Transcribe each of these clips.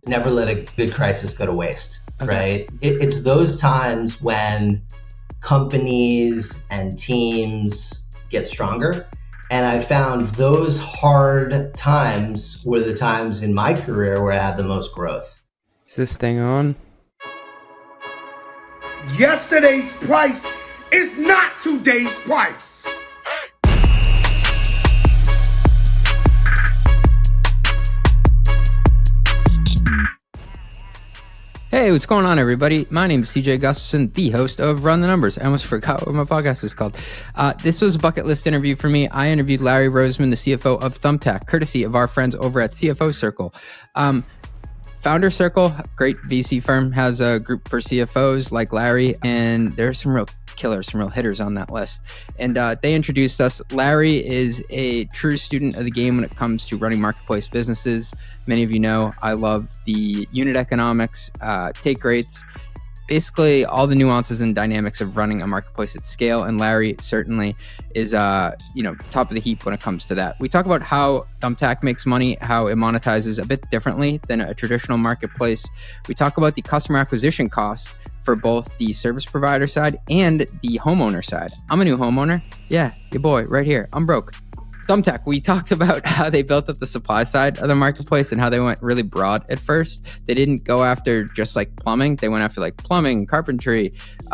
Never let a good crisis go to waste, right? It's those times when companies and teams get stronger. And I found those hard times were the times in my career where I had the most growth. Is this thing on? Yesterday's price is not today's price. Hey, what's going on, everybody? My name is CJ Gustafson, the host of Run the Numbers. I almost forgot what my podcast is called. This was a bucket list interview for me. I interviewed Larry Roseman, the CFO of Thumbtack, courtesy of our friends over at CFO Circle. Founder Circle, great VC firm, has a group for CFOs like Larry, and there's some real killers, some real hitters on that list. And they introduced us. Larry is a true student of the game when it comes to running marketplace businesses. Many of you know I love the unit economics, take rates, basically all the nuances and dynamics of running a marketplace at scale. And Larry certainly is, top of the heap when it comes to that. We talk about how Thumbtack makes money, how it monetizes a bit differently than a traditional marketplace. We talk about the customer acquisition cost for both the service provider side and the homeowner side. I'm a new homeowner. Yeah, your boy right here. I'm broke. Thumbtack, we talked about how they built up the supply side of the marketplace and how they went really broad at first. They didn't go after just like plumbing. They went after like plumbing, carpentry,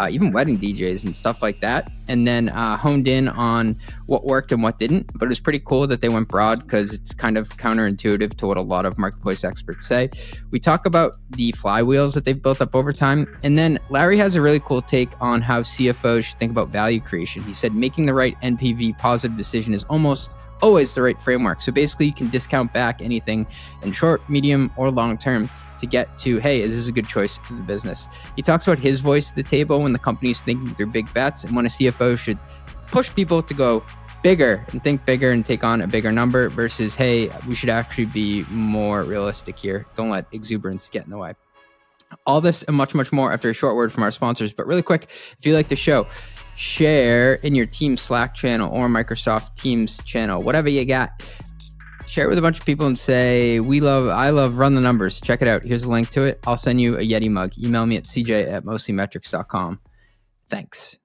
even wedding DJs and stuff like that. And then honed in on what worked and what didn't. But it was pretty cool that they went broad because it's kind of counterintuitive to what a lot of marketplace experts say. We talk about the flywheels that they've built up over time. And then Larry has a really cool take on how CFOs should think about value creation. He said making the right NPV-Positive decision is almost always the right framework. So basically you can discount back anything in short, medium, or long term to get to, hey, is this a good choice for the business? He talks about his voice at the table when the company's thinking through big bets and when a CFO should push people to go bigger and think bigger and take on a bigger number versus, hey, we should actually be more realistic here. Don't let exuberance get in the way. All this and much, much more after a short word from our sponsors. But really quick, if you like the show, share in your team Slack channel or Microsoft Teams channel, whatever you got. Share it with a bunch of people and say, I love Run the Numbers. Check it out. Here's a link to it. I'll send you a Yeti mug. Email me at cj@mostlymetrics.com. Thanks.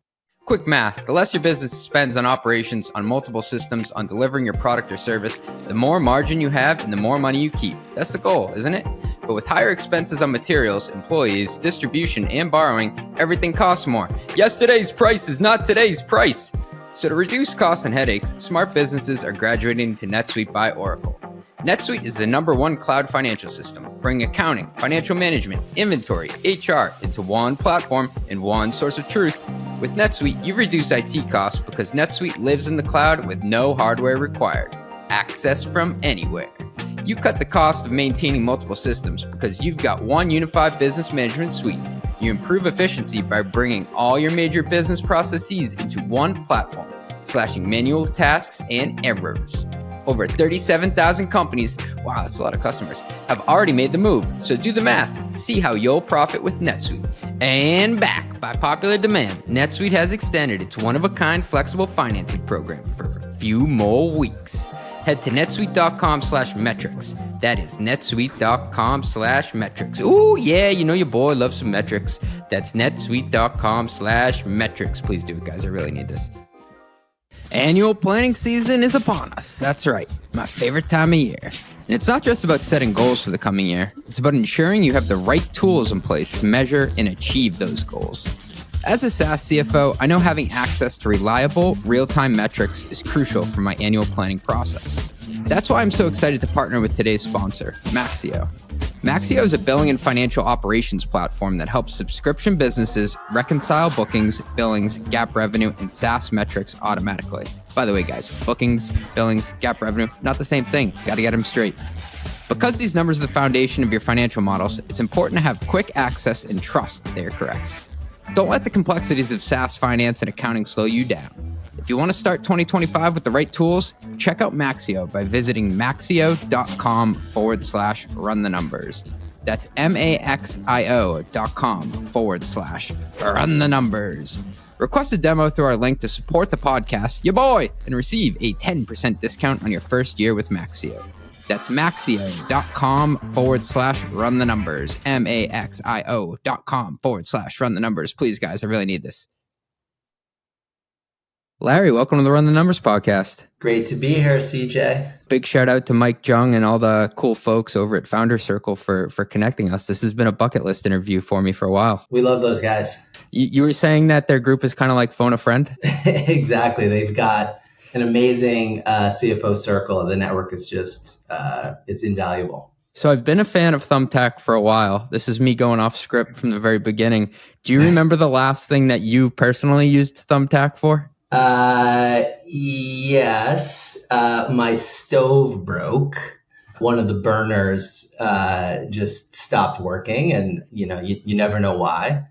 Quick math. The less your business spends on operations, on multiple systems, on delivering your product or service, the more margin you have and the more money you keep. That's the goal, isn't it? But with higher expenses on materials, employees, distribution, and borrowing, everything costs more. Yesterday's price is not today's price. So to reduce costs and headaches, smart businesses are graduating to NetSuite by Oracle. NetSuite is the #1 cloud financial system, bringing accounting, financial management, inventory, HR into one platform and one source of truth. With NetSuite, you reduce IT costs because NetSuite lives in the cloud with no hardware required. Access from anywhere. You cut the cost of maintaining multiple systems because you've got one unified business management suite. You improve efficiency by bringing all your major business processes into one platform, slashing manual tasks and errors. Over 37,000 companies, wow, that's a lot of customers, have already made the move. So do the math. See how you'll profit with NetSuite. And back by popular demand, NetSuite has extended its one-of-a-kind flexible financing program for a few more weeks. Head to netsuite.com/metrics. That is netsuite.com/metrics. Ooh, yeah, you know your boy loves some metrics. That's netsuite.com/metrics. Please do it, guys. I really need this. Annual planning season is upon us. That's right, my favorite time of year. And it's not just about setting goals for the coming year. It's about ensuring you have the right tools in place to measure and achieve those goals. As a SaaS CFO, I know having access to reliable, real-time metrics is crucial for my annual planning process. That's why I'm so excited to partner with today's sponsor, Maxio. Maxio is a billing and financial operations platform that helps subscription businesses reconcile bookings, billings, GAAP revenue, and SaaS metrics automatically. By the way, guys, bookings, billings, GAAP revenue, not the same thing. Got to get them straight. Because these numbers are the foundation of your financial models, it's important to have quick access and trust that they are correct. Don't let the complexities of SaaS finance and accounting slow you down. If you want to start 2025 with the right tools, check out Maxio by visiting maxio.com/run the numbers. That's maxio.com/run the numbers. Request a demo through our link to support the podcast, ya boy, and receive a 10% discount on your first year with Maxio. That's maxio.com/run the numbers. maxio.com/run the numbers. Please, guys, I really need this. Larry, welcome to the Run the Numbers podcast. Great to be here, CJ. Big shout out to Mike Jung and all the cool folks over at Founder Circle for connecting us. This has been a bucket list interview for me for a while. We love those guys. You were saying that their group is kind of like phone a friend? Exactly. They've got an amazing CFO circle. The network is just, it's invaluable. So I've been a fan of Thumbtack for a while. This is me going off script from the very beginning. Do you remember the last thing that you personally used Thumbtack for? Yes. My stove broke. One of the burners just stopped working, and you never know why.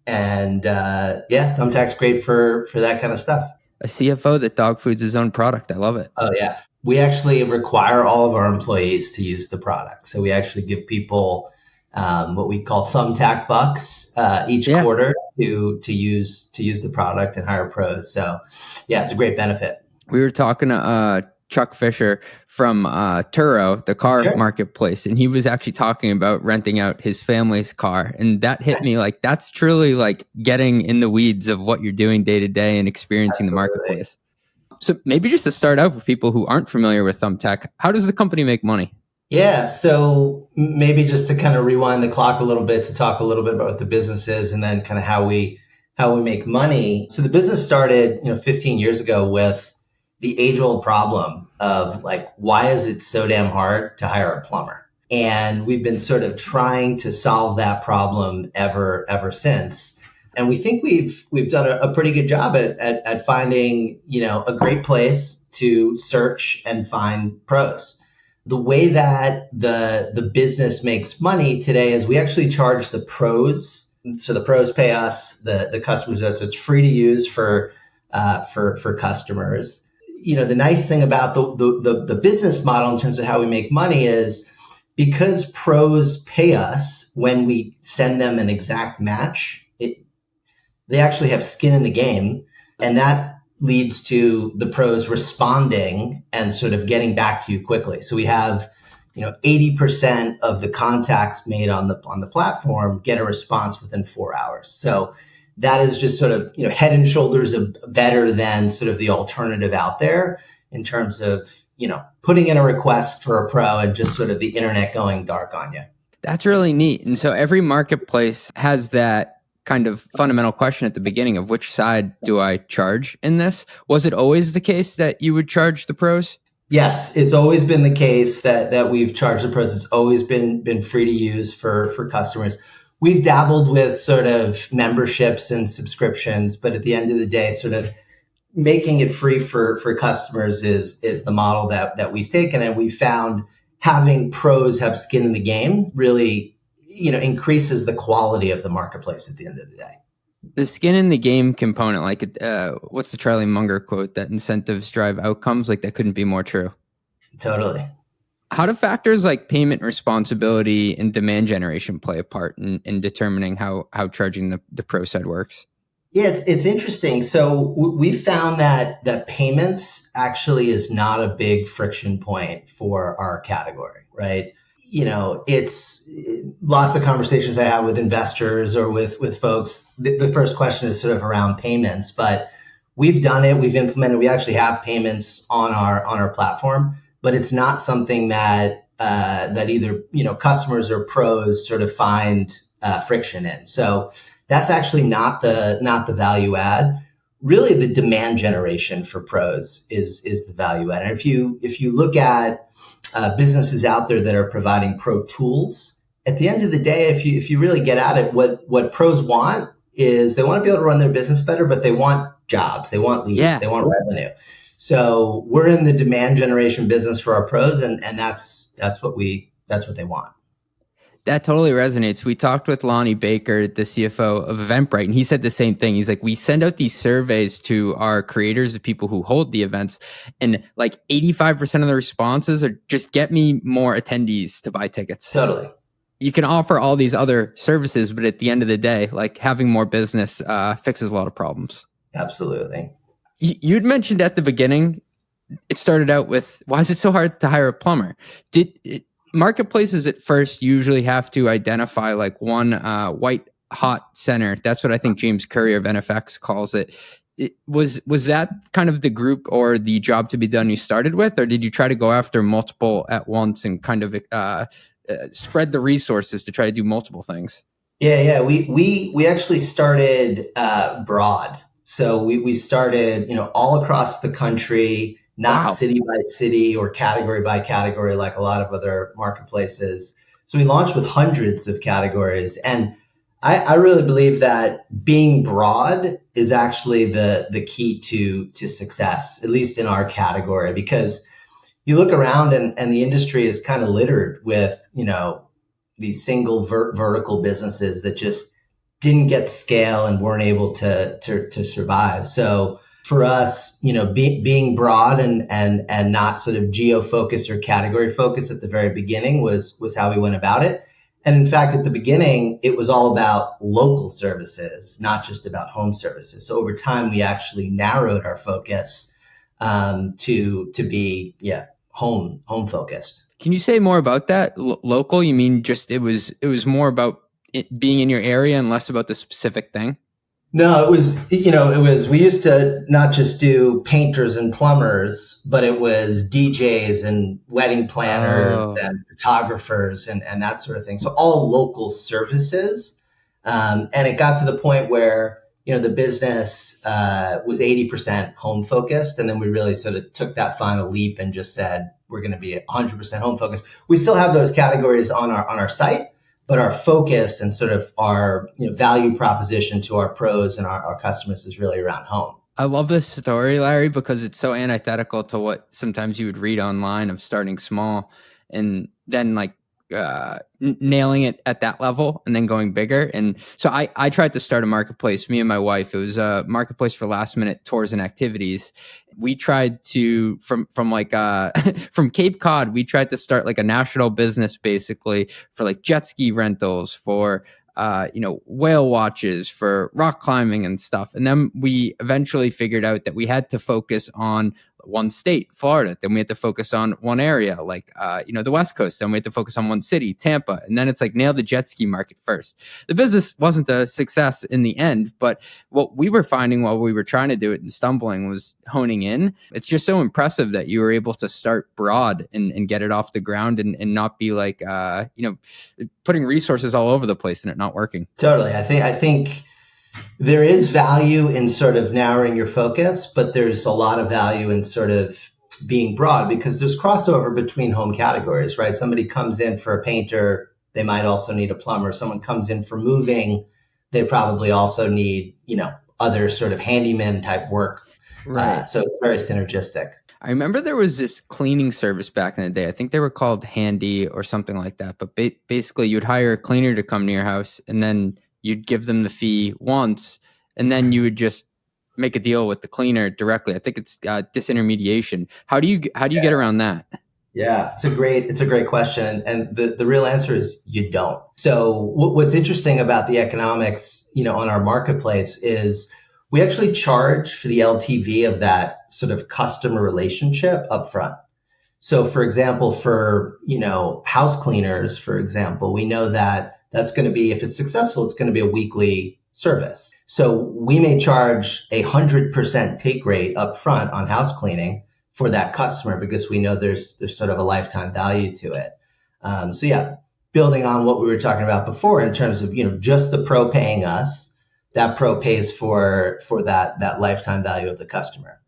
And Thumbtack's great for that kind of stuff. A CFO that dog foods his own product. I love it. Oh yeah. We actually require all of our employees to use the product. So we actually give people what we call Thumbtack bucks each quarter to use the product and hire pros. So yeah, it's a great benefit. We were talking to Chuck Fisher from Turo, the car marketplace, and he was actually talking about renting out his family's car. And that hit me like, that's truly like getting in the weeds of what you're doing day to day and experiencing the marketplace. So maybe just to start out for people who aren't familiar with Thumbtack, how does the company make money? Yeah, so maybe just to kind of rewind the clock a little bit to talk a little bit about what the business is and then kind of how we make money. So the business started, 15 years ago with the age-old problem of like, why is it so damn hard to hire a plumber? And we've been sort of trying to solve that problem ever since. And we think we've done a pretty good job at finding, a great place to search and find pros. The way that the business makes money today is we actually charge the pros. So the pros pay us, the customers, so it's free to use for customers. The nice thing about the business model in terms of how we make money is because pros pay us when we send them an exact match, they actually have skin in the game, and that leads to the pros responding and sort of getting back to you quickly. So we have, 80% of the contacts made on the platform get a response within 4 hours. So that is just sort of, head and shoulders better than sort of the alternative out there in terms of, putting in a request for a pro and just sort of the internet going dark on you. That's really neat. And so every marketplace has that kind of fundamental question at the beginning of which side do I charge in this? Was it always the case that you would charge the pros? Yes, it's always been the case that we've charged the pros. It's always been free to use for customers. We've dabbled with sort of memberships and subscriptions, but at the end of the day, sort of making it free for customers is the model that we've taken. And we found having pros have skin in the game really increases the quality of the marketplace at the end of the day. The skin in the game component, like what's the Charlie Munger quote, that incentives drive outcomes? Like that couldn't be more true. Totally. How do factors like payment responsibility and demand generation play a part in determining how charging the pro side works? Yeah, it's interesting. So we found that payments actually is not a big friction point for our category, right? It's lots of conversations I have with investors or with folks. The first question is sort of around payments, but we've done it. We've implemented. We actually have payments on our platform, but it's not something that either customers or pros sort of find friction in. So that's actually not the value add. Really, the demand generation for pros is the value add. And if you look at businesses out there that are providing pro tools, at the end of the day, if you really get at it, what pros want is they want to be able to run their business better, but they want jobs, they want leads, they want revenue. So we're in the demand generation business for our pros, and that's what they want. That totally resonates. We talked with Lonnie Baker, the CFO of Eventbrite, and he said the same thing. He's like, we send out these surveys to our creators, the people who hold the events, and like 85% of the responses are just get me more attendees to buy tickets. Totally. You can offer all these other services, but at the end of the day, like having more business fixes a lot of problems. Absolutely. You'd mentioned at the beginning it started out with, why is it so hard to hire a plumber? Marketplaces at first usually have to identify like one white hot center. That's what I think James Currier of NFX calls it. Was that kind of the group or the job to be done you started with, or did you try to go after multiple at once and kind of spread the resources to try to do multiple things? Yeah. We actually started broad. So we started, all across the country, not Wow. city by city or category by category like a lot of other marketplaces. So we launched with hundreds of categories. And I really believe that being broad is actually the key to success, at least in our category, because you look around and the industry is kind of littered with, these single vertical businesses that just didn't get scale and weren't able to survive. So for us, being broad and not sort of geo focused or category focused at the very beginning was how we went about it. And in fact, at the beginning, it was all about local services, not just about home services. So over time, we actually narrowed our focus to be home focused. Can you say more about that? Local? You mean just it was more about it being in your area and less about the specific thing? No, we used to not just do painters and plumbers, but it was DJs and wedding planners Oh, and photographers and that sort of thing. So all local services. And it got to the point where, the business was 80% home focused. And then we really sort of took that final leap and just said, we're going to be 100% home focused. We still have those categories on our site, but our focus and sort of our value proposition to our pros and our customers is really around home. I love this story, Larry, because it's so antithetical to what sometimes you would read online of starting small and then like nailing it at that level and then going bigger. And so I tried to start a marketplace, me and my wife. It was a marketplace for last minute tours and activities. We tried to from like from Cape Cod, we tried to start like a national business basically for like jet ski rentals, for whale watches, for rock climbing and stuff. And then we eventually figured out that we had to focus on one state, Florida. Then we had to focus on one area, like, the West Coast. Then we had to focus on one city, Tampa. And then it's like nail the jet ski market first. The business wasn't a success in the end, but what we were finding while we were trying to do it and stumbling was honing in. It's just so impressive that you were able to start broad and get it off the ground and not be like, putting resources all over the place and it not working. Totally. I think there is value in sort of narrowing your focus, but there's a lot of value in sort of being broad because there's crossover between home categories, right? Somebody comes in for a painter, they might also need a plumber. Someone comes in for moving, they probably also need, other sort of handyman type work. Right. So it's very synergistic. I remember there was this cleaning service back in the day. I think they were called Handy or something like that. But basically, you'd hire a cleaner to come to your house, and then you'd give them the fee once, and then you would just make a deal with the cleaner directly. I think it's disintermediation. How do you get around that? Yeah, it's a great question. And the real answer is you don't. So what's interesting about the economics, on our marketplace is we actually charge for the LTV of that sort of customer relationship upfront. So for example, for, house cleaners, for example, we know that that's going to be, if it's successful, it's going to be a weekly service. So we may charge 100% take rate upfront on house cleaning for that customer because we know there's sort of a lifetime value to it. So yeah, building on what we were talking about before in terms of, just the pro paying us, that pro pays for that lifetime value of the customer.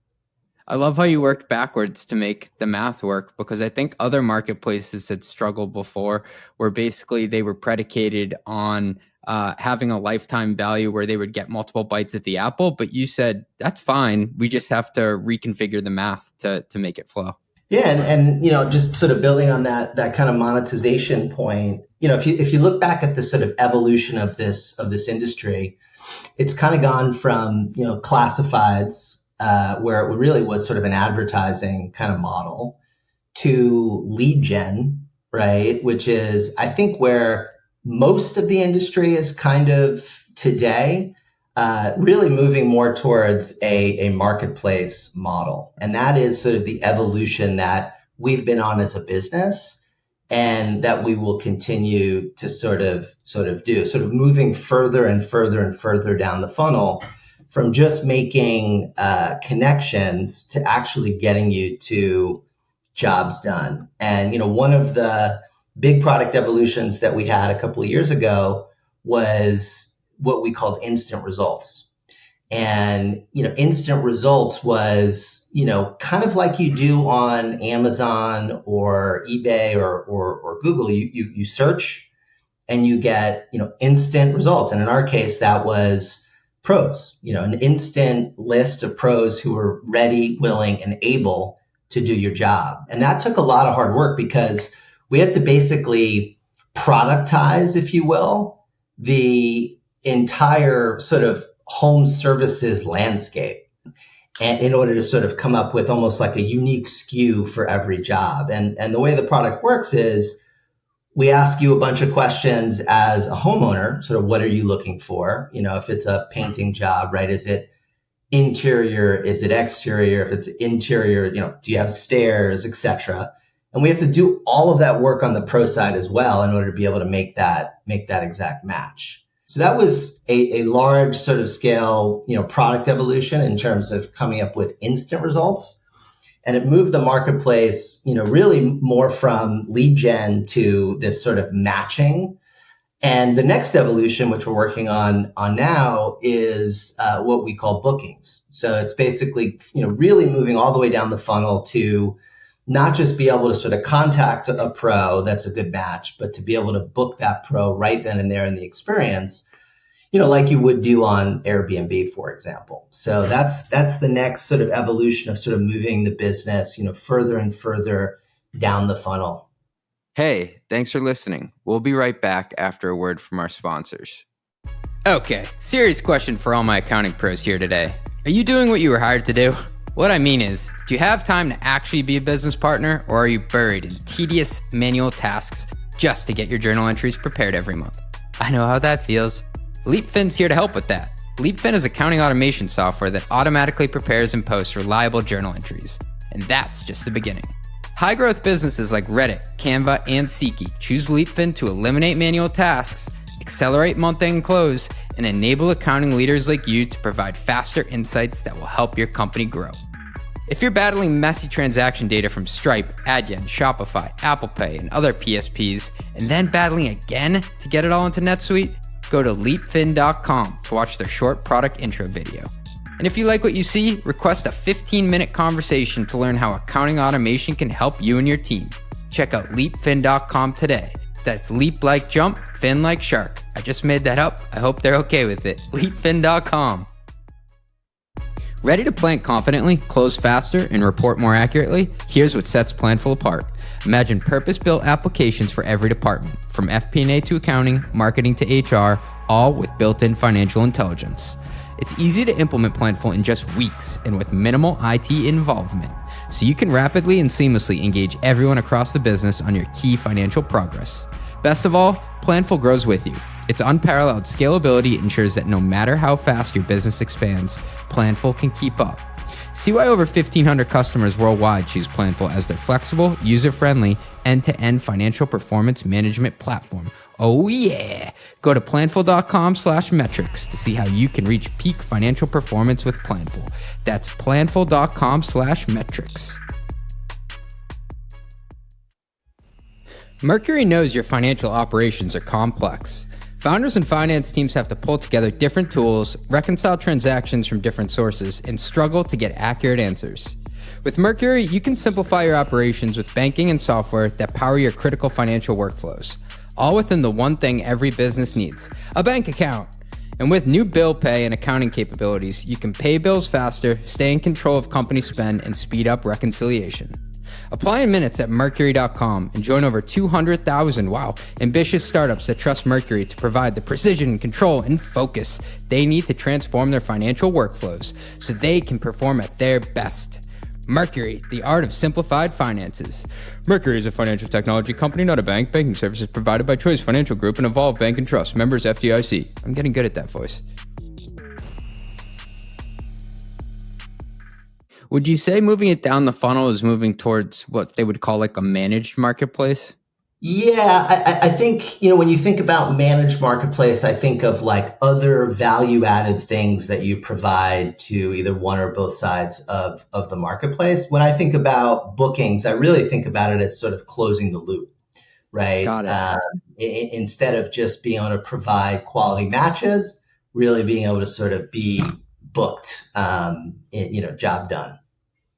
I love how you worked backwards to make the math work, because I think other marketplaces had struggled before where basically they were predicated on having a lifetime value where they would get multiple bites at the apple. But you said, that's fine. We just have to reconfigure the math to make it flow. Yeah. And just sort of building on that kind of monetization point, if you look back at the sort of evolution of this industry, it's kind of gone from, classifieds, where it really was sort of an advertising kind of model, to lead gen, right? Which is, I think, where most of the industry is kind of today. really moving more towards a marketplace model. And that is sort of the evolution that we've been on as a business and that we will continue to sort of do, sort of moving further and further and further down the funnel from just making connections to actually getting you to jobs done. And, one of the big product evolutions that we had a couple of years ago was what we called instant results. And, instant results was, kind of like you do on Amazon or eBay or Google. You search and you get, instant results. And in our case, that was pros, an instant list of pros who were ready, willing, and able to do your job. And that took a lot of hard work because we had to basically productize, if you will, the entire sort of home services landscape, and in order to sort of come up with almost like a unique SKU for every job. And the way the product works is we ask you a bunch of questions as a homeowner, sort of what are you looking for? If it's a painting job, right? Is it interior? Is it exterior? If it's interior, do you have stairs, etc.? And we have to do all of that work on the pro side as well in order to be able to make that exact match. So that was a large sort of scale, product evolution in terms of coming up with instant results. And it moved the marketplace, really more from lead gen to this sort of matching. And the next evolution, which we're working on now, is what we call bookings. So it's basically, really moving all the way down the funnel to not just be able to sort of contact a pro that's a good match, but to be able to book that pro right then and there in the experience, like you would do on Airbnb, for example. So that's the next sort of evolution of sort of moving the business, further and further down the funnel. Hey, thanks for listening. We'll be right back after a word from our sponsors. Okay, serious question for all my accounting pros here today. Are you doing what you were hired to do? What I mean is, do you have time to actually be a business partner, or are you buried in tedious manual tasks just to get your journal entries prepared every month? I know how that feels. Leapfin's here to help with that. Leapfin is accounting automation software that automatically prepares and posts reliable journal entries. And that's just the beginning. High-growth businesses like Reddit, Canva, and SeatGeek choose Leapfin to eliminate manual tasks, accelerate month-end close, and enable accounting leaders like you to provide faster insights that will help your company grow. If you're battling messy transaction data from Stripe, Adyen, Shopify, Apple Pay, and other PSPs, and then battling again to get it all into NetSuite, go to leapfin.com to watch their short product intro video. And if you like what you see, request a 15-minute conversation to learn how accounting automation can help you and your team. Check out leapfin.com today. That's leap like jump, fin like shark. I just made that up. I hope they're okay with it. Leapfin.com. Ready to plan confidently, close faster, and report more accurately? Here's what sets Planful apart. Imagine purpose-built applications for every department, from FP&A to accounting, marketing to HR, all with built-in financial intelligence. It's easy to implement Planful in just weeks and with minimal IT involvement, so you can rapidly and seamlessly engage everyone across the business on your key financial progress. Best of all, Planful grows with you. Its unparalleled scalability ensures that no matter how fast your business expands, Planful can keep up. See why over 1,500 customers worldwide choose Planful as their flexible, user-friendly, end-to-end financial performance management platform. Oh yeah! Go to planful.com/metrics to see how you can reach peak financial performance with Planful. That's planful.com/metrics. Mercury knows your financial operations are complex. Founders and finance teams have to pull together different tools, reconcile transactions from different sources, and struggle to get accurate answers. With Mercury, you can simplify your operations with banking and software that power your critical financial workflows, all within the one thing every business needs, a bank account. And with new bill pay and accounting capabilities, you can pay bills faster, stay in control of company spend, and speed up reconciliation. Apply in minutes at Mercury.com and join over 200,000, ambitious startups that trust Mercury to provide the precision, control, and focus they need to transform their financial workflows so they can perform at their best. Mercury, the art of simplified finances. Mercury is a financial technology company, not a bank. Banking services provided by Choice Financial Group and Evolve Bank and Trust. Members FDIC. I'm getting good at that voice. Would you say moving it down the funnel is moving towards what they would call like a managed marketplace? Yeah, I think, when you think about managed marketplace, I think of like other value added things that you provide to either one or both sides of the marketplace. When I think about bookings, I really think about it as sort of closing the loop, right? Got it. Instead of just being able to provide quality matches, really being able to sort of be booked, job done.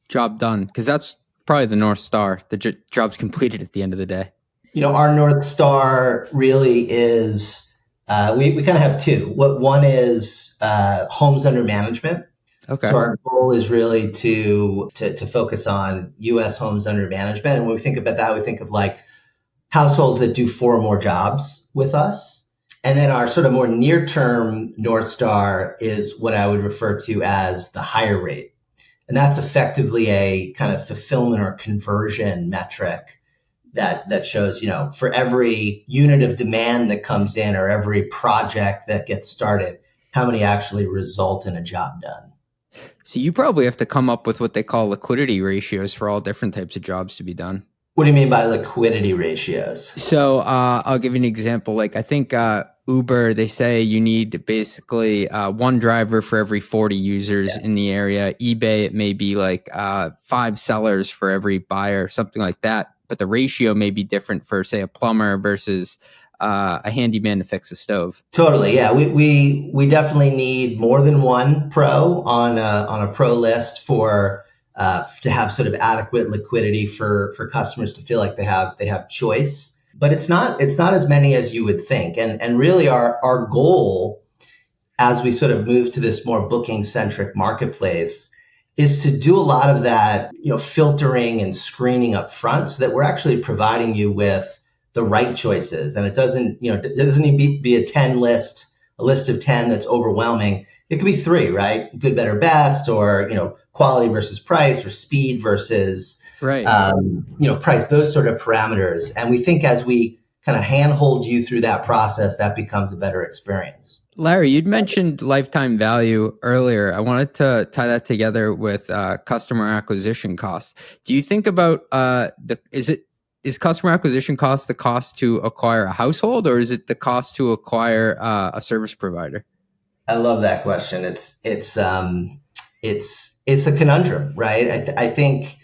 Job done. Because that's probably the North Star. The job's completed at the end of the day. Our North Star really is, we kind of have two. One is homes under management. Okay. So our goal is really to focus on U.S. homes under management. And when we think about that, we think of like households that do 4 or more jobs with us. And then our sort of more near-term North Star is what I would refer to as the hire rate. And that's effectively a kind of fulfillment or conversion metric that shows, for every unit of demand that comes in or every project that gets started, how many actually result in a job done. So you probably have to come up with what they call liquidity ratios for all different types of jobs to be done. What do you mean by liquidity ratios? So I'll give you an example. Like I think Uber, they say you need basically 1 driver for every 40 users in the area. eBay, it may be like 5 sellers for every buyer, something like that. But the ratio may be different for, say, a plumber versus a handyman to fix a stove. Totally, yeah. We definitely need more than 1 pro on a pro list for to have sort of adequate liquidity for customers to feel like they have choice. But it's not as many as you would think. And really our goal as we sort of move to this more booking centric marketplace is to do a lot of that, filtering and screening up front so that we're actually providing you with the right choices. And it doesn't need to be a list of 10 that's overwhelming. It could be 3, right? Good, better, best, or, quality versus price, or speed versus, price, those sort of parameters. And we think as we kind of handhold you through that process, that becomes a better experience. Larry, you'd mentioned lifetime value earlier. I wanted to tie that together with customer acquisition cost. Do you think about is customer acquisition cost the cost to acquire a household, or is it the cost to acquire a service provider? I love that question. It's a conundrum, right? I think,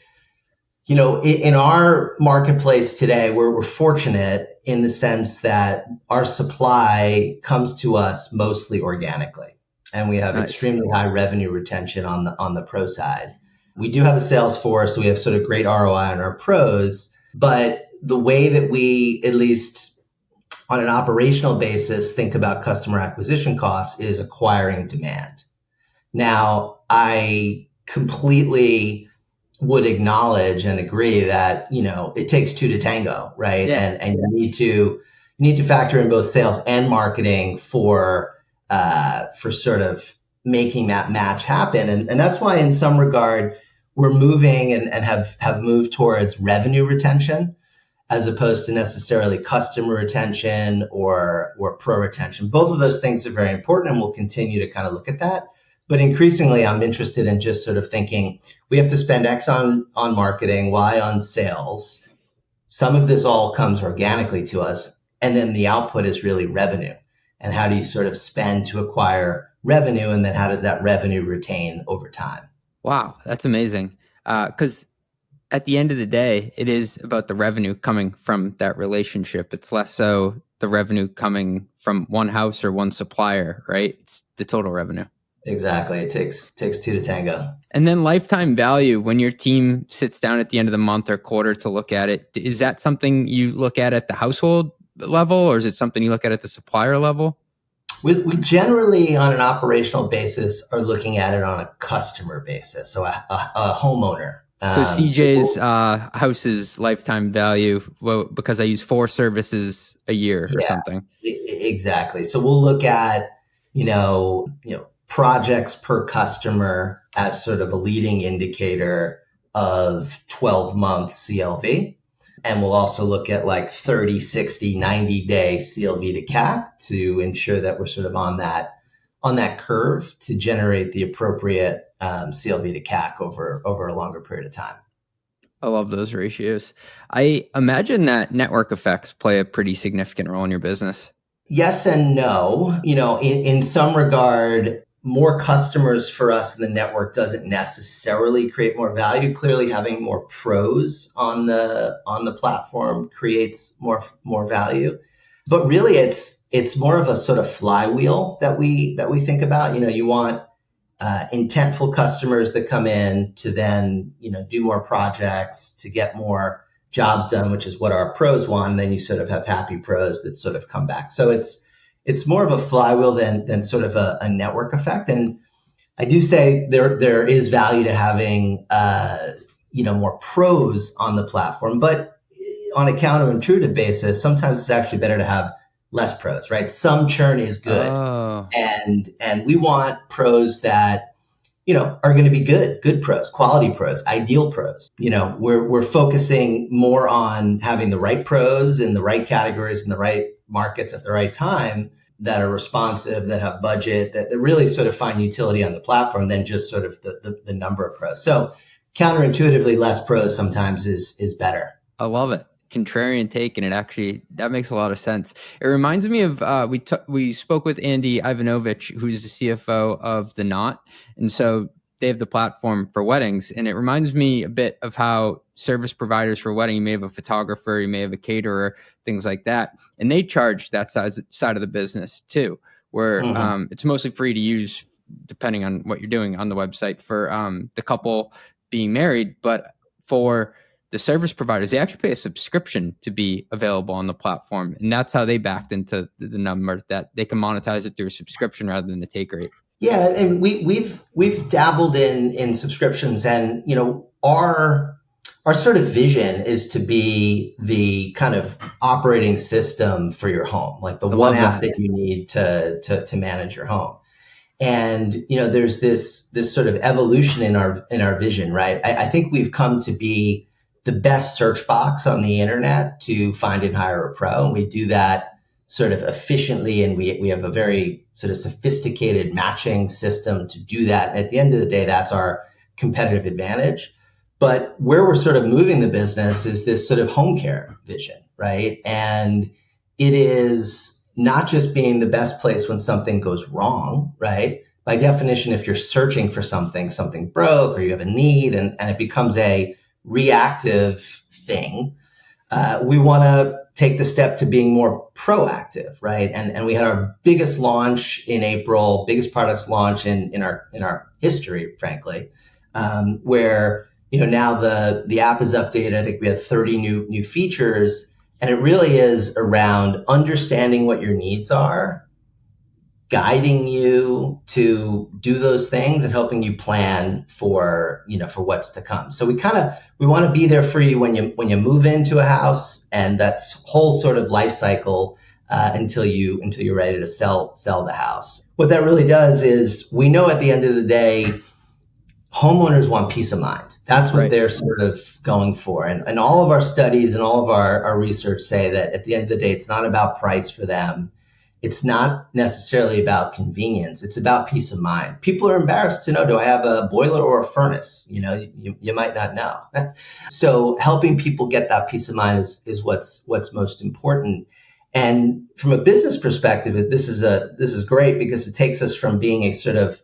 in our marketplace today, we're fortunate in the sense that our supply comes to us mostly organically, and we have extremely high revenue retention on the pro side. We do have a sales force, so we have sort of great ROI on our pros, but the way that we, at least on an operational basis, think about customer acquisition costs is acquiring demand. Now, I completely would acknowledge and agree that, it takes 2 to tango, right? Yeah. And you need to factor in both sales and marketing for sort of making that match happen. And that's why in some regard, we're moving and have moved towards revenue retention as opposed to necessarily customer retention or pro retention. Both of those things are very important, and we'll continue to kind of look at that. But increasingly, I'm interested in just sort of thinking we have to spend X on marketing, Y on sales. Some of this all comes organically to us, and then the output is really revenue. And how do you sort of spend to acquire revenue, and then how does that revenue retain over time? Wow, that's amazing. Because at the end of the day, it is about the revenue coming from that relationship. It's less so the revenue coming from one house or one supplier, right? It's the total revenue. Exactly. It takes 2 to tango. And then lifetime value, when your team sits down at the end of the month or quarter to look at it, is that something you look at the household level, or is it something you look at the supplier level? We generally, on an operational basis, are looking at it on a customer basis, so a homeowner. So CJ's house's lifetime value, well, because I use 4 services a year or something. Exactly. So we'll look at, projects per customer as sort of a leading indicator of 12-month CLV. And we'll also look at like 30, 60, 90-day CLV to CAC to ensure that we're sort of on that curve to generate the appropriate CLV to CAC over a longer period of time. I love those ratios. I imagine that network effects play a pretty significant role in your business. Yes and no. In some regard, more customers for us in the network doesn't necessarily create more value. Clearly, having more pros on the platform creates more value. But really, it's more of a sort of flywheel that we think about. You want intentful customers that come in to then do more projects, to get more jobs done, which is what our pros want. And then you sort of have happy pros that sort of come back. So it's more of a flywheel than sort of a network effect. And I do say there is value to having more pros on the platform, but on a counterintuitive basis, sometimes it's actually better to have less pros, right? Some churn is good. Oh. And we want pros that, are going to be good pros, quality pros, ideal pros. We're focusing more on having the right pros in the right categories in the right markets at the right time, that are responsive, that have budget, that really sort of find utility on the platform than just sort of the number of pros. So counterintuitively, less pros sometimes is better. I love it. Contrarian take, and that makes a lot of sense. It reminds me of we spoke with Andy Ivanovich, who's the CFO of The Knot, and so they have the platform for weddings, and it reminds me a bit of how service providers for a wedding, you may have a photographer, you may have a caterer, things like that, and they charge that side of the business too, where it's mostly free to use depending on what you're doing on the website for the couple being married, but for the service providers, they actually pay a subscription to be available on the platform. And that's how they backed into the number, that they can monetize it through a subscription rather than the take rate. Yeah, and we've dabbled in subscriptions, and our sort of vision is to be the kind of operating system for your home, like the one app that you need to manage your home. And there's this sort of evolution in our vision, right? I think we've come to be the best search box on the internet to find and hire a pro. And we do that sort of efficiently. And we have a very sort of sophisticated matching system to do that. And at the end of the day, that's our competitive advantage. But where we're sort of moving the business is this sort of home care vision, right? And it is not just being the best place when something goes wrong, right? By definition, if you're searching for something broke or you have a need and it becomes a reactive thing, we want to take the step to being more proactive, right? And we had our biggest launch in April, biggest products launch in our history, frankly, where now the app is updated. I think we had 30 new features, and it really is around understanding what your needs are, guiding you to do those things, and helping you plan for what's to come. So we want to be there for you when you move into a house, and that's whole sort of life cycle until you're ready to sell the house. What that really does is, we know at the end of the day, homeowners want peace of mind. That's what they're sort of going for. And all of our studies and all of our research say that at the end of the day, it's not about price for them. It's not necessarily about convenience. It's about peace of mind. People are embarrassed to know, do I have a boiler or a furnace? You might not know. So helping people get that peace of mind is what's most important. And from a business perspective, this is great, because it takes us from being a sort of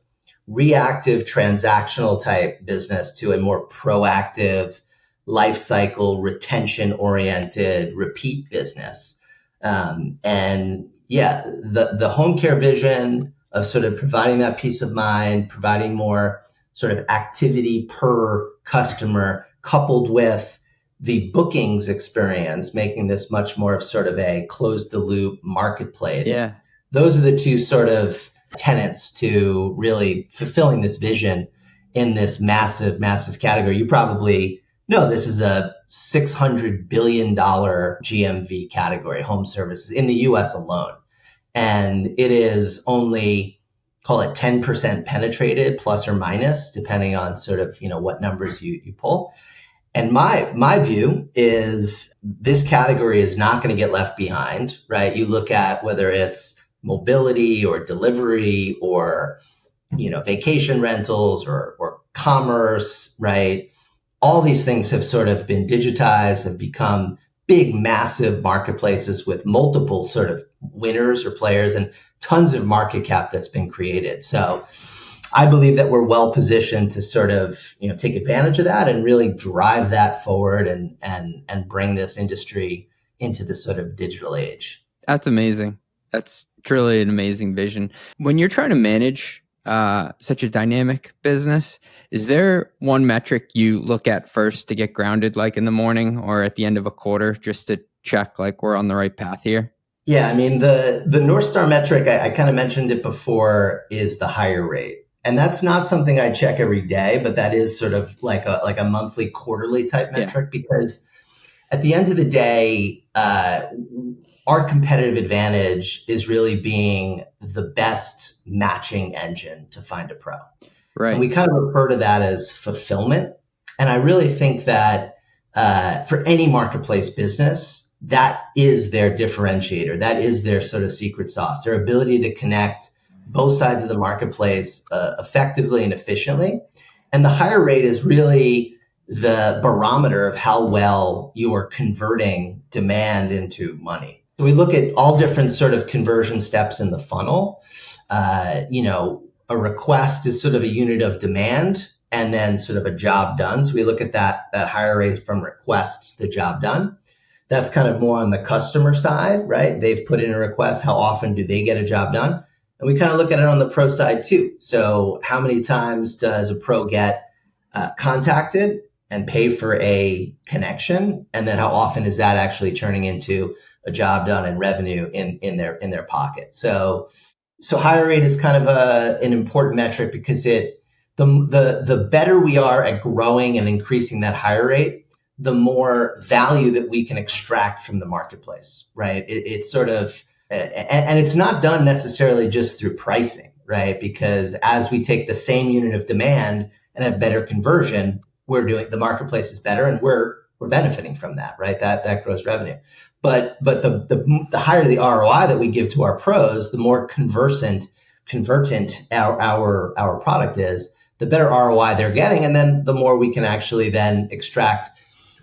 reactive transactional type business to a more proactive, life cycle, retention oriented, repeat business. The home care vision of sort of providing that peace of mind, providing more sort of activity per customer, coupled with the bookings experience, making this much more of sort of a closed the loop marketplace. Yeah. Those are the two sort of tenets to really fulfilling this vision in this massive, massive category. You probably know this is a $600 billion GMV category, home services, in the US alone. And it is only, call it 10% penetrated, plus or minus, depending on sort of, what numbers you pull. And my view is this category is not going to get left behind, right? You look at whether it's mobility or delivery or vacation rentals or commerce, right? All these things have sort of been digitized, have become big, massive marketplaces with multiple sort of winners or players and tons of market cap that's been created. So I believe that we're well positioned to sort of, take advantage of that and really drive that forward and bring this industry into this sort of digital age. That's amazing. That's truly an amazing vision. When you're trying to manage such a dynamic business, is there one metric you look at first to get grounded, like in the morning or at the end of a quarter, just to check like we're on the right path here? Yeah, I mean, the North Star metric, I kind of mentioned it before, is the hire rate. And that's not something I check every day, but that is sort of like a monthly, quarterly type metric, because at the end of the day, our competitive advantage is really being the best matching engine to find a pro. Right. And we kind of refer to that as fulfillment. And I really think that for any marketplace business, that is their differentiator. That is their sort of secret sauce, their ability to connect both sides of the marketplace effectively and efficiently. And the hire rate is really the barometer of how well you are converting demand into money. So we look at all different sort of conversion steps in the funnel. A request is sort of a unit of demand and then sort of a job done. So we look at that hire rate from requests to job done. That's kind of more on the customer side, right? They've put in a request. How often do they get a job done? And we kind of look at it on the pro side too. So how many times does a pro get contacted and pay for a connection? And then how often is that actually turning into a job done and revenue in their pocket? So hire rate is kind of an important metric because the better we are at growing and increasing that hire rate, the more value that we can extract from the marketplace, right? It's sort of, and it's not done necessarily just through pricing, right? Because as we take the same unit of demand and have better conversion, the marketplace is better and we're benefiting from that, right? That grows revenue. But the higher the ROI that we give to our pros, the more convertent our product is, the better ROI they're getting, and then the more we can actually then extract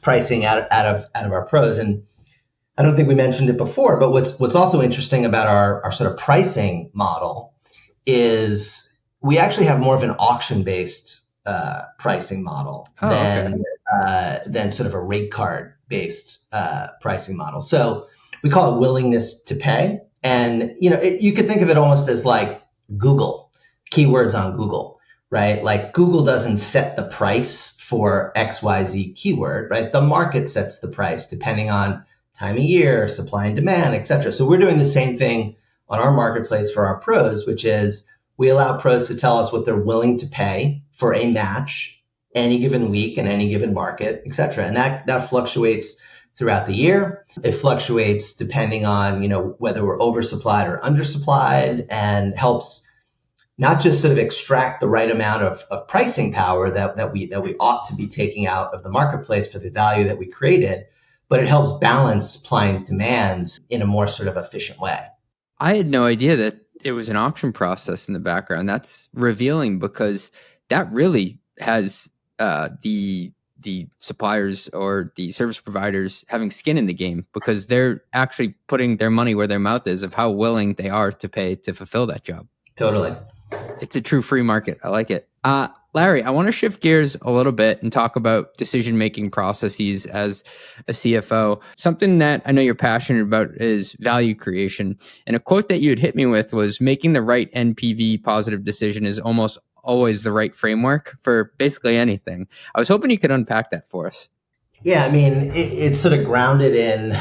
pricing out of our pros. And I don't think we mentioned it before, but what's also interesting about our sort of pricing model is we actually have more of an auction-based pricing model than sort of a rate card based pricing model. So we call it willingness to pay. And, you could think of it almost as like Google, keywords on Google, right? Like Google doesn't set the price for XYZ keyword, right? The market sets the price depending on time of year, supply and demand, et cetera. So we're doing the same thing on our marketplace for our pros, which is we allow pros to tell us what they're willing to pay for a match any given week in any given market, et cetera. And that fluctuates throughout the year. It fluctuates depending on, whether we're oversupplied or undersupplied, and helps not just sort of extract the right amount of pricing power that we ought to be taking out of the marketplace for the value that we created, but it helps balance supply and demand in a more sort of efficient way. I had no idea that it was an auction process in the background. That's revealing, because that really has the suppliers or the service providers having skin in the game, because they're actually putting their money where their mouth is of how willing they are to pay to fulfill that job. Totally. It's a true free market. I like it. Larry, I want to shift gears a little bit and talk about decision-making processes as a CFO. Something that I know you're passionate about is value creation. And a quote that you had hit me with was, making the right NPV positive decision is almost always the right framework for basically anything. I was hoping you could unpack that for us. Yeah, I mean, it's sort of grounded in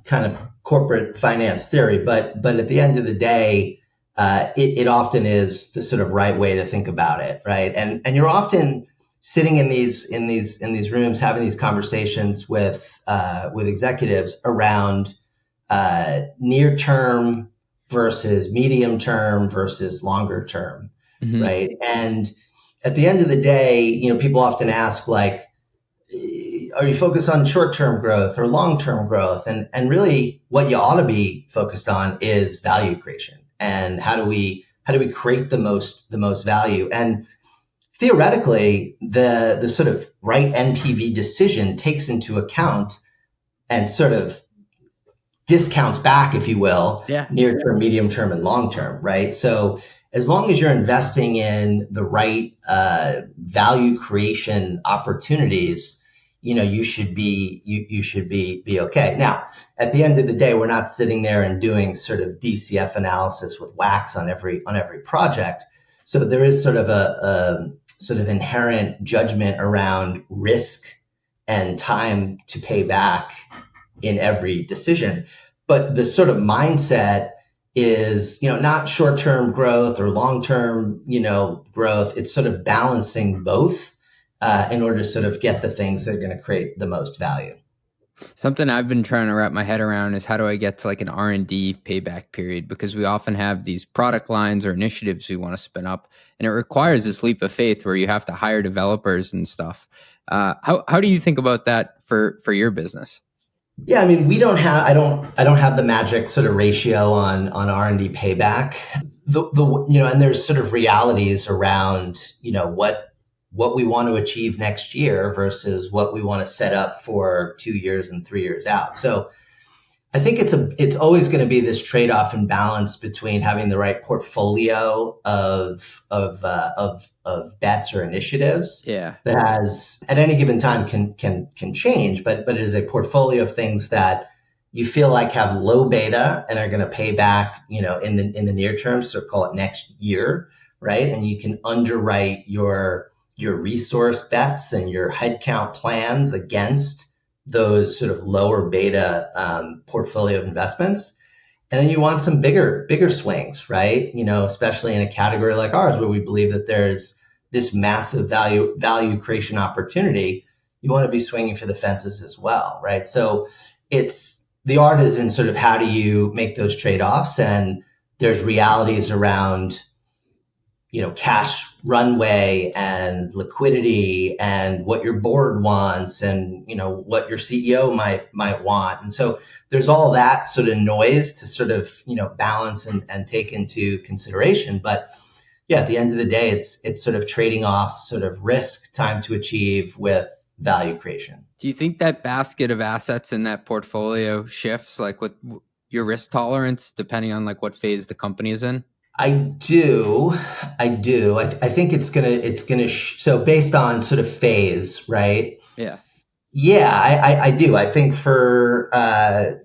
kind of corporate finance theory, but at the end of the day, it often is the sort of right way to think about it, right? And you're often sitting in these rooms having these conversations with executives around near term versus medium term versus longer term, right? And at the end of the day, people often ask, like, are you focused on short-term growth or long-term growth? And really what you ought to be focused on is value creation. And how do we how do we create the most value? And theoretically, the sort of right NPV decision takes into account and sort of discounts back, if you will, near term, medium term, and long term, right? So as long as you're investing in the right value creation opportunities, you should be okay. Now, at the end of the day, we're not sitting there and doing sort of DCF analysis with wax on every project. So there is sort of a sort of inherent judgment around risk and time to pay back in every decision. But the sort of mindset is, not short-term growth or long-term, growth. It's sort of balancing both in order to sort of get the things that are going to create the most value. Something I've been trying to wrap my head around is how do I get to like an R&D payback period? Because we often have these product lines or initiatives we want to spin up, and it requires this leap of faith where you have to hire developers and stuff. How do you think about that for your business? Yeah, I mean, I don't have the magic sort of ratio on R&D payback. And there's sort of realities around, what we want to achieve next year versus what we want to set up for 2 years and 3 years out. So I think it's always going to be this trade-off and balance between having the right portfolio of bets or initiatives. Yeah. That has at any given time can change, but it is a portfolio of things that you feel like have low beta and are going to pay back, in the near term. So call it next year, right? And you can underwrite your resource bets and your headcount plans against those sort of lower beta portfolio of investments. And then you want some bigger swings, right? Especially in a category like ours, where we believe that there's this massive value creation opportunity. You want to be swinging for the fences as well, right? So the art is in sort of how do you make those trade-offs, and there's realities around cash runway and liquidity and what your board wants and, what your CEO might want. And so there's all that sort of noise to sort of, balance and take into consideration. But yeah, at the end of the day, it's sort of trading off sort of risk, time to achieve with value creation. Do you think that basket of assets in that portfolio shifts like with your risk tolerance depending on like what phase the company is in? I do. I think it's gonna. So based on sort of phase, right? Yeah. Yeah, I do. I think for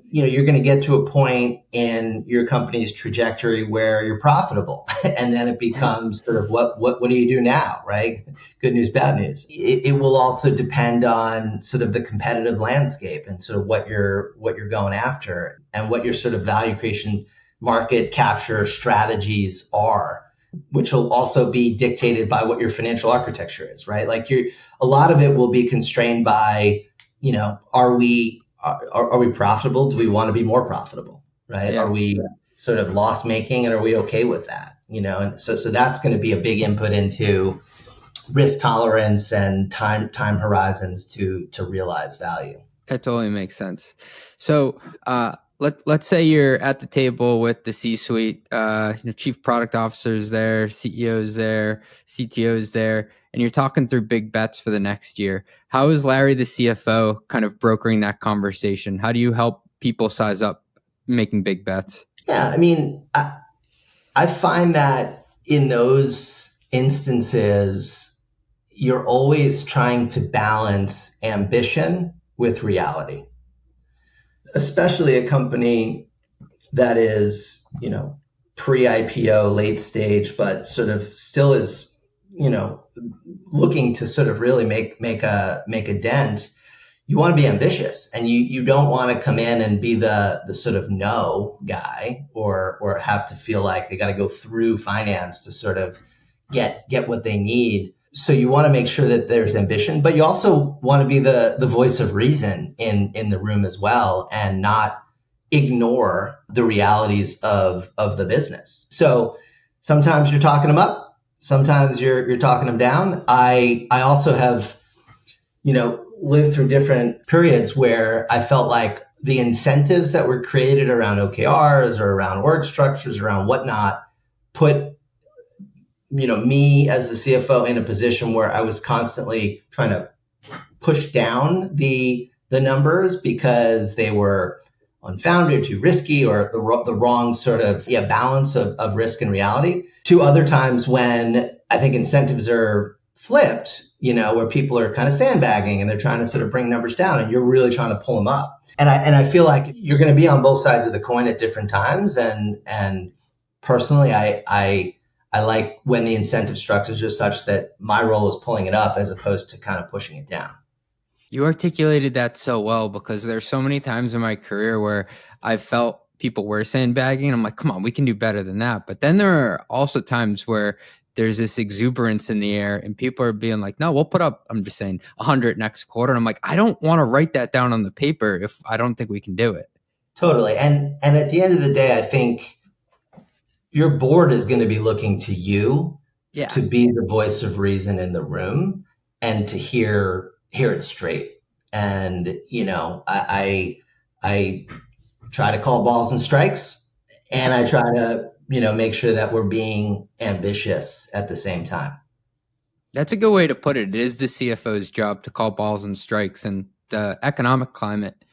you're going to get to a point in your company's trajectory where you're profitable, and then it becomes sort of what do you do now, right? Good news, bad news. It will also depend on sort of the competitive landscape and sort of what you're going after and what your sort of value creation market capture strategies are, which will also be dictated by what your financial architecture is, right? Like a lot of it will be constrained by, are we profitable? Do we want to be more profitable, right? Yeah. Are we sort of loss making, and are we okay with that? And so that's going to be a big input into risk tolerance and time horizons to realize value. That totally makes sense. So, let's say you're at the table with the C-suite, chief product officers there, CEOs there, CTOs there, and you're talking through big bets for the next year. How is Larry, the CFO, kind of brokering that conversation? How do you help people size up making big bets? Yeah, I mean, I find that in those instances, you're always trying to balance ambition with reality. Especially a company that is, pre-IPO, late stage, but sort of still is, looking to sort of really make a dent. You want to be ambitious, and you don't want to come in and be the sort of no guy or have to feel like they got to go through finance to sort of get what they need. So you want to make sure that there's ambition, but you also want to be the voice of reason in the room as well, and not ignore the realities of the business. So sometimes you're talking them up, sometimes you're talking them down. I also have, lived through different periods where I felt like the incentives that were created around OKRs or around org structures, around whatnot, put me as the CFO in a position where I was constantly trying to push down the numbers because they were unfounded, too risky, or the wrong sort of balance of risk and reality. To other times when I think incentives are flipped, where people are kind of sandbagging and they're trying to sort of bring numbers down, and you're really trying to pull them up. And I feel like you're going to be on both sides of the coin at different times. And personally, I like when the incentive structures are such that my role is pulling it up as opposed to kind of pushing it down. You articulated that so well, because there's so many times in my career where I felt people were sandbagging, and I'm like, come on, we can do better than that. But then there are also times where there's this exuberance in the air and people are being like, no, we'll put up, I'm just saying, 100 next quarter. And I'm like, I don't want to write that down on the paper if I don't think we can do it. Totally. And at the end of the day, I think your board is going to be looking to you to be the voice of reason in the room and to hear it straight. And, I try to call balls and strikes, and I try to, make sure that we're being ambitious at the same time. That's a good way to put it. It is the CFO's job to call balls and strikes, and the economic climate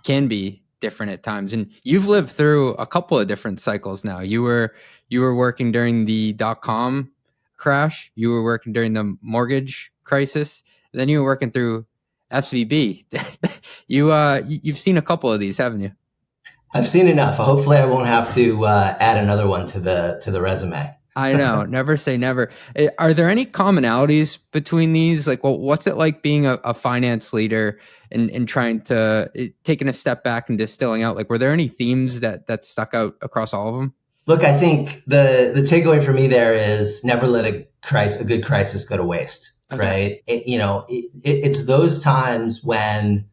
can be different at times. And you've lived through a couple of different cycles now. You were working during the .com crash. You were working during the mortgage crisis. Then you were working through SVB. You've seen a couple of these, haven't you? I've seen enough. Hopefully I won't have to add another one to the resume. I know. Never say never. Are there any commonalities between these? Like, well, what's it like being a finance leader and trying to taking a step back and distilling out? Like, were there any themes that stuck out across all of them? Look, I think the takeaway for me there is never let a good crisis go to waste. Okay. Right? It's those times when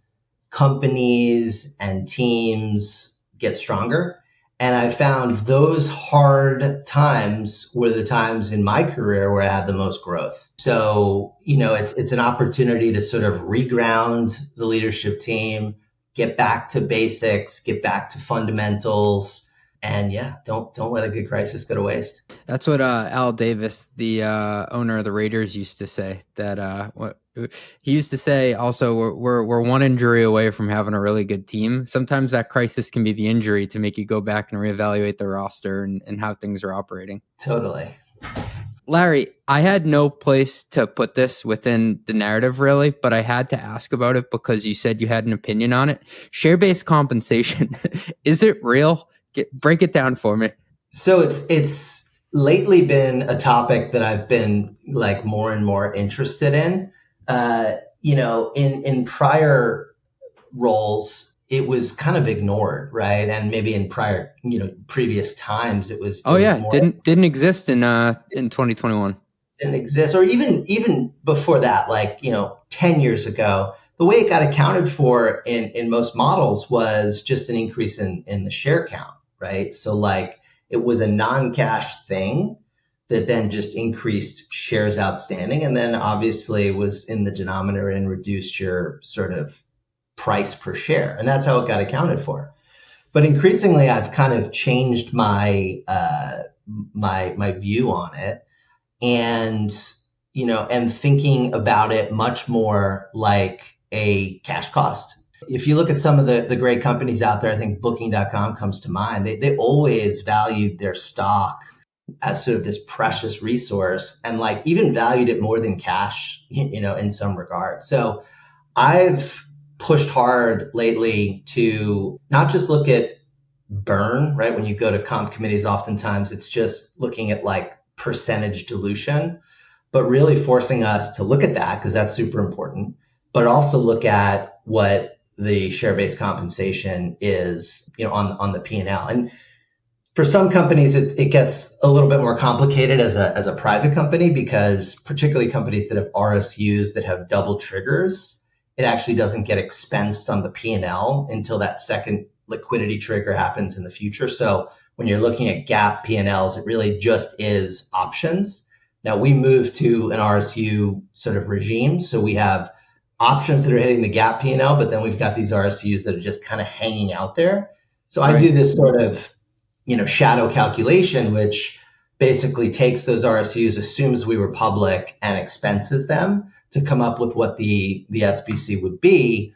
companies and teams get stronger. And I found those hard times were the times in my career where I had the most growth. So, it's an opportunity to sort of reground the leadership team, get back to basics, get back to fundamentals. And don't let a good crisis go to waste. That's what Al Davis, the owner of the Raiders, used to say. He used to say also, we're one injury away from having a really good team. Sometimes that crisis can be the injury to make you go back and reevaluate the roster and how things are operating. Totally. Larry, I had no place to put this within the narrative really, but I had to ask about it because you said you had an opinion on it. Share-based compensation, is it real? Break it down for me. So it's lately been a topic that I've been like more and more interested in. In prior roles, it was kind of ignored, right? And maybe in previous times, it was. Didn't exist in 2021. Didn't exist, or even before that, 10 years ago. The way it got accounted for in most models was just an increase in the share count, right? So it was a non-cash thing that then just increased shares outstanding, and then obviously was in the denominator and reduced your sort of price per share. And that's how it got accounted for. But increasingly, I've kind of changed my my view on it, and am thinking about it much more like a cash cost. If you look at some of the great companies out there, I think Booking.com comes to mind. They always valued their stock as sort of this precious resource, and even valued it more than cash, in some regard. So I've pushed hard lately to not just look at burn, right? When you go to comp committees, oftentimes it's just looking at percentage dilution, but really forcing us to look at that because that's super important, but also look at what the share-based compensation is, on the P&L. And for some companies, it gets a little bit more complicated as a private company, because particularly companies that have RSUs that have double triggers, it actually doesn't get expensed on the P&L until that second liquidity trigger happens in the future. So when you're looking at GAAP P&Ls, it really just is options. Now we moved to an RSU sort of regime, so we have options that are hitting the GAAP P&L, but then we've got these RSUs that are just kind of hanging out there. So I do this sort of, shadow calculation, which basically takes those RSUs, assumes we were public, and expenses them to come up with what the SBC would be.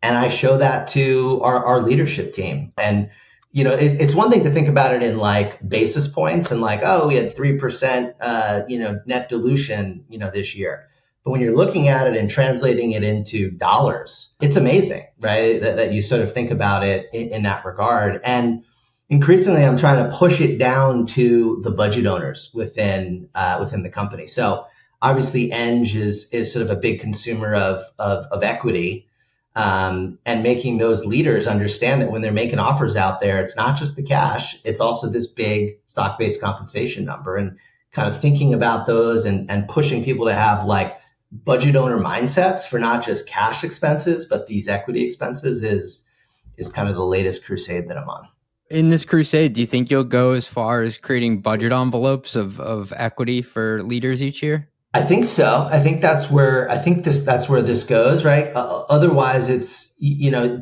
And I show that to our leadership team. And, it's one thing to think about it in like basis points and like, oh, we had 3%, net dilution, this year. But when you're looking at it and translating it into dollars, it's amazing, right? That you sort of think about it in that regard. And increasingly, I'm trying to push it down to the budget owners within the company. So obviously, Eng is sort of a big consumer of equity. And making those leaders understand that when they're making offers out there, it's not just the cash, it's also this big stock-based compensation number, and kind of thinking about those and pushing people to have like budget owner mindsets for not just cash expenses, but these equity expenses is kind of the latest crusade that I'm on. In this crusade, do you think you'll go as far as creating budget envelopes of equity for leaders each year? I think so. I think that's where this goes, right? Otherwise, it's,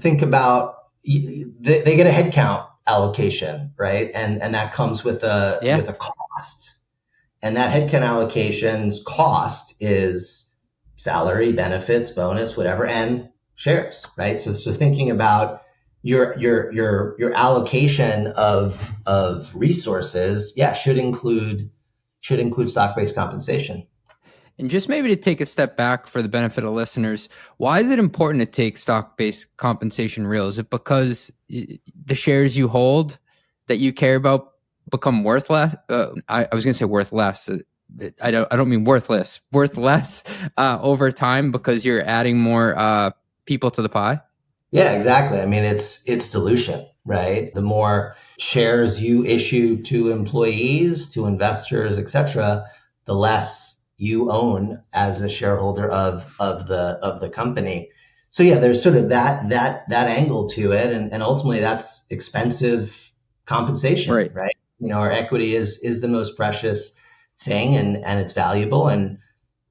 think about, they get a headcount allocation, right? And that comes with a cost. And that headcount allocation's cost is salary, benefits, bonus, whatever, and shares, right? So thinking about your allocation of resources, should include stock-based compensation. And just maybe to take a step back for the benefit of listeners, why is it important to take stock-based compensation real? Is it because the shares you hold that you care about become worth less? I was going to say worth less. I don't mean worthless. Worth less over time because you're adding more people to the pie? Yeah, exactly. I mean, it's dilution, right? The more shares you issue to employees, to investors, et cetera, the less you own as a shareholder of the company. So yeah, there's sort of that angle to it, and ultimately that's expensive compensation, right? Our equity is the most precious thing, and it's valuable, and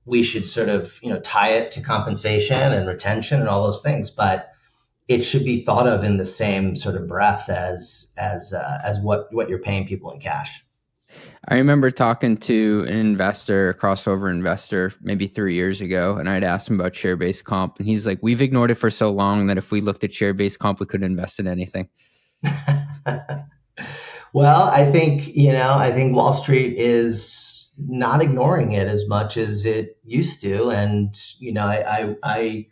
we should sort of tie it to compensation and retention and all those things, but it should be thought of in the same sort of breath as what you're paying people in cash. I remember talking to an investor, a crossover investor, maybe 3 years ago, and I'd asked him about share-based comp, and he's like, "We've ignored it for so long that if we looked at share-based comp, we couldn't invest in anything." Well, I think Wall Street is not ignoring it as much as it used to, and I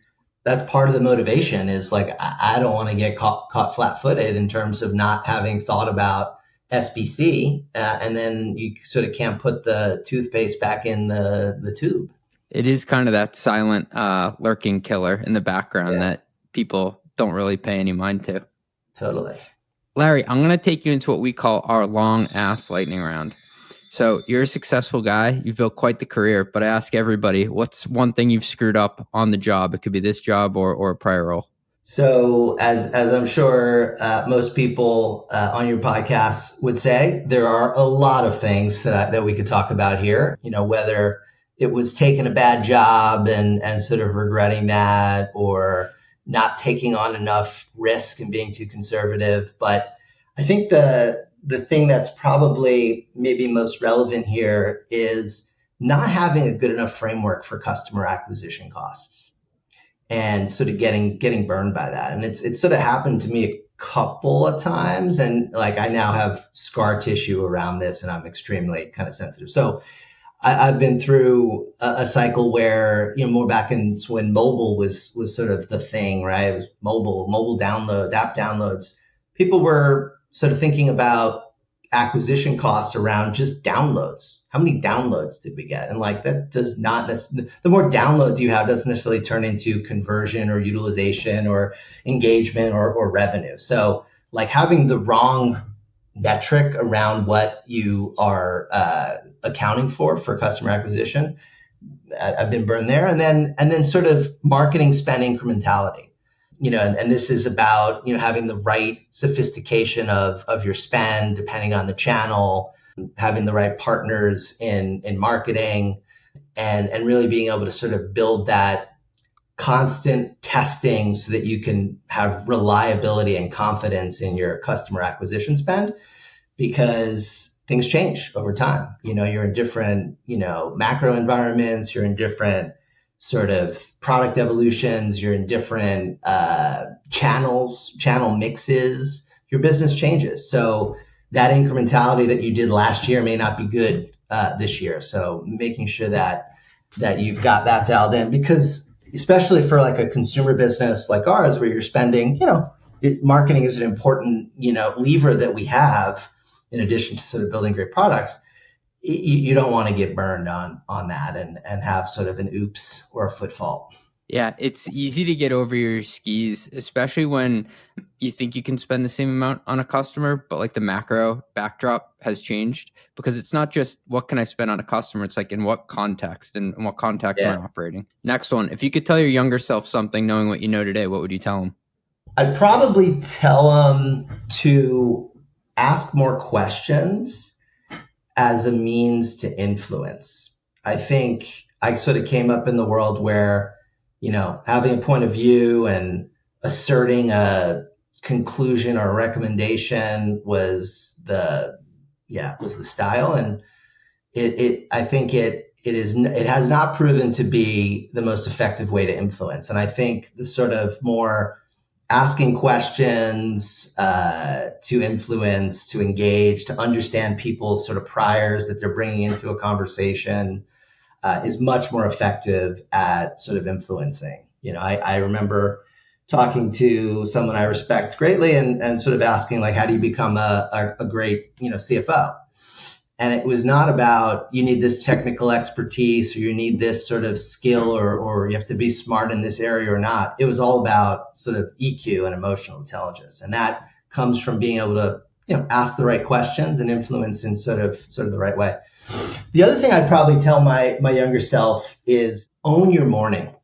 that's part of the motivation is like I don't want to get caught flat-footed in terms of not having thought about SBC, and then you sort of can't put the toothpaste back in the tube. It is kind of that silent lurking killer in the background that people don't really pay any mind to. Totally. Larry, I'm going to take you into what we call our long ass lightning round. So you're a successful guy. You've built quite the career, but I ask everybody, what's one thing you've screwed up on the job? It could be this job or a prior role. So as I'm sure most people on your podcast would say, there are a lot of things that we could talk about here, whether it was taking a bad job and sort of regretting that, or not taking on enough risk and being too conservative. But I think the thing that's probably maybe most relevant here is not having a good enough framework for customer acquisition costs, and sort of getting burned by that. And it's sort of happened to me a couple of times, and like I now have scar tissue around this, and I'm extremely kind of sensitive. So I've been through a cycle where, more back in when mobile was sort of the thing, right? It was mobile downloads, app downloads. People were sort of thinking about acquisition costs around just downloads. How many downloads did we get? And like that does not necessarily, the more downloads you have doesn't necessarily turn into conversion or utilization or engagement or revenue. So like having the wrong metric around what you are accounting for customer acquisition, I've been burned there. And then sort of marketing spend incrementality. And this is about, having the right sophistication of your spend depending on the channel, having the right partners in marketing, and really being able to sort of build that constant testing so that you can have reliability and confidence in your customer acquisition spend. Because things change over time. You're in different, macro environments, you're in different sort of product evolutions, you're in different channel mixes, your business changes. So that incrementality that you did last year may not be good this year. So making sure that you've got that dialed in, because especially for like a consumer business like ours, where you're spending, marketing is an important, lever that we have in addition to sort of building great products. You don't want to get burned on that and have sort of an oops or a foot fault. Yeah, it's easy to get over your skis, especially when you think you can spend the same amount on a customer, but like the macro backdrop has changed, because it's not just what can I spend on a customer, it's like in what context and in what context am I operating. Next one, if you could tell your younger self something knowing what you know today, what would you tell him? I'd probably tell them to ask more questions as a means to influence. I think I sort of came up in the world where, having a point of view and asserting a conclusion or a recommendation was the style. And I think it has not proven to be the most effective way to influence. And I think the sort of more asking questions to influence, to engage, to understand people's sort of priors that they're bringing into a conversation is much more effective at sort of influencing. I remember talking to someone I respect greatly and sort of asking, like, how do you become a great, CFO? And it was not about you need this technical expertise or you need this sort of skill or you have to be smart in this area or not. It was all about sort of EQ and emotional intelligence. And that comes from being able to, ask the right questions and influence in sort of the right way. The other thing I'd probably tell my younger self is own your morning.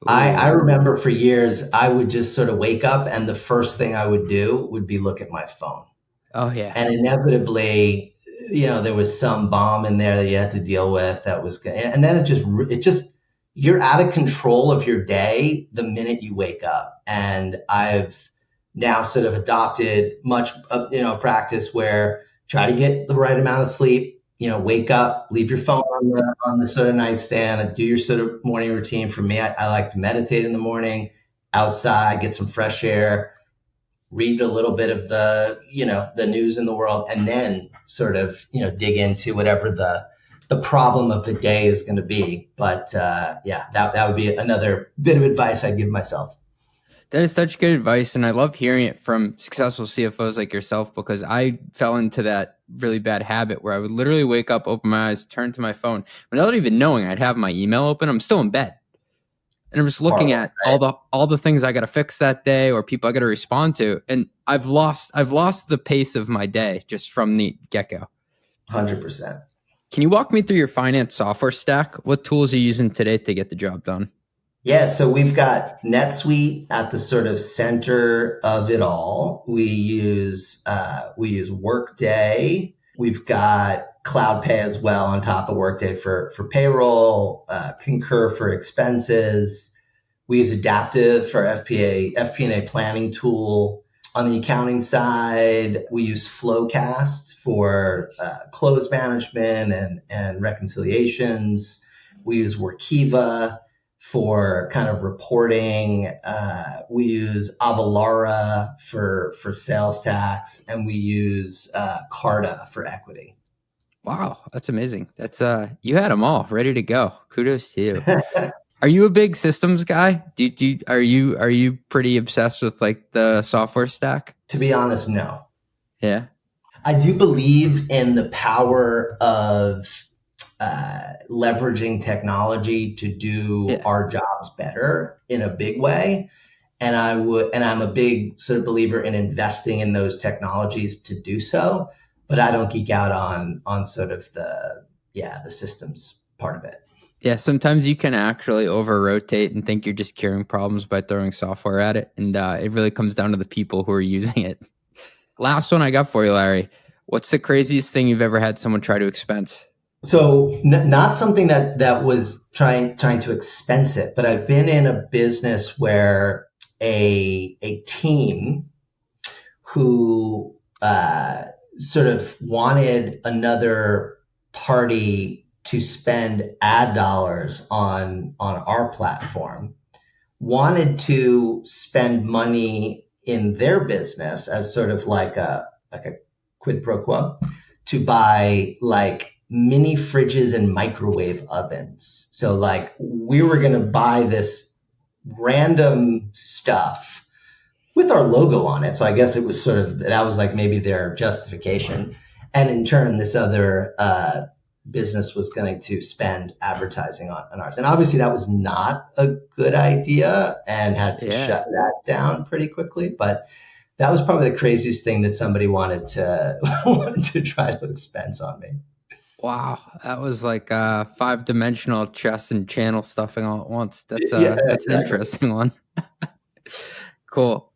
I remember for years, I would just sort of wake up and the first thing I would do would be look at my phone. Oh, yeah. And inevitably, there was some bomb in there that you had to deal with that was, and then it just, you're out of control of your day the minute you wake up. And I've now sort of adopted much, practice where try to get the right amount of sleep, wake up, leave your phone on the sort of nightstand and do your sort of morning routine. For me, I like to meditate in the morning, outside, get some fresh air, read a little bit of the news in the world, and then sort of, dig into whatever the problem of the day is going to be. But that would be another bit of advice I'd give myself. That is such good advice. And I love hearing it from successful CFOs like yourself, because I fell into that really bad habit where I would literally wake up, open my eyes, turn to my phone without even knowing I'd have my email open. I'm still in bed. And I'm just looking at all the things I got to fix that day or people I got to respond to. And I've lost the pace of my day just from the get-go. 100%. Can you walk me through your finance software stack? What tools are you using today to get the job done? Yeah, so we've got NetSuite at the sort of center of it all. We use Workday. We've got CloudPay as well on top of Workday for payroll, Concur for expenses. We use Adaptive for FP&A planning tool. On the accounting side, we use Flowcast for close management and reconciliations. We use Workiva for kind of reporting. We use Avalara for sales tax, and we use Carta for equity. Wow, that's amazing. That's you had them all ready to go. Kudos to you. Are you a big systems guy? Are you pretty obsessed with like the software stack? To be honest, no. Yeah. I do believe in the power of leveraging technology to do our jobs better in a big way. And I'm a big sort of believer in investing in those technologies to do so, but I don't geek out on sort of the systems part of it. Yeah, sometimes you can actually over-rotate and think you're just curing problems by throwing software at it. And it really comes down to the people who are using it. Last one I got for you, Larry. What's the craziest thing you've ever had someone try to expense? So not something that was trying to expense it, but I've been in a business where a team who sort of wanted another party to spend ad dollars on our platform, wanted to spend money in their business as sort of like a quid pro quo to buy like mini fridges and microwave ovens. So like we were going to buy this random stuff with our logo on it. So I guess it was sort of, that was like maybe their justification. And in turn, this other business was going to spend advertising on ours. And obviously that was not a good idea and had to shut that down pretty quickly. But that was probably the craziest thing that somebody wanted to try to expense on me. Wow, that was like 5-dimensional chess and channel stuffing all at once. That's an interesting one. Cool.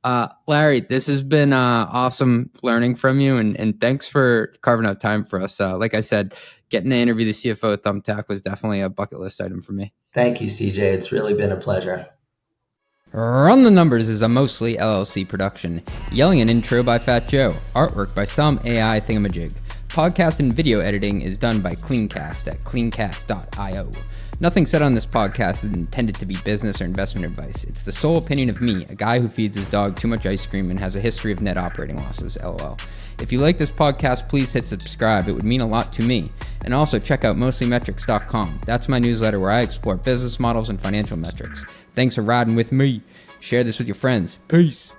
Larry, this has been awesome learning from you, and thanks for carving out time for us. Like I said, getting to interview the CFO of Thumbtack was definitely a bucket list item for me. Thank you, CJ. It's really been a pleasure. Run the Numbers is a mostly LLC production. Yelling an intro by Fat Joe. Artwork by some AI thingamajig. Podcast and video editing is done by Cleancast at cleancast.io. Nothing said on this podcast is intended to be business or investment advice. It's the sole opinion of me, a guy who feeds his dog too much ice cream and has a history of net operating losses, LOL. If you like this podcast, please hit subscribe. It would mean a lot to me. And also check out mostlymetrics.com. That's my newsletter where I explore business models and financial metrics. Thanks for riding with me. Share this with your friends. Peace.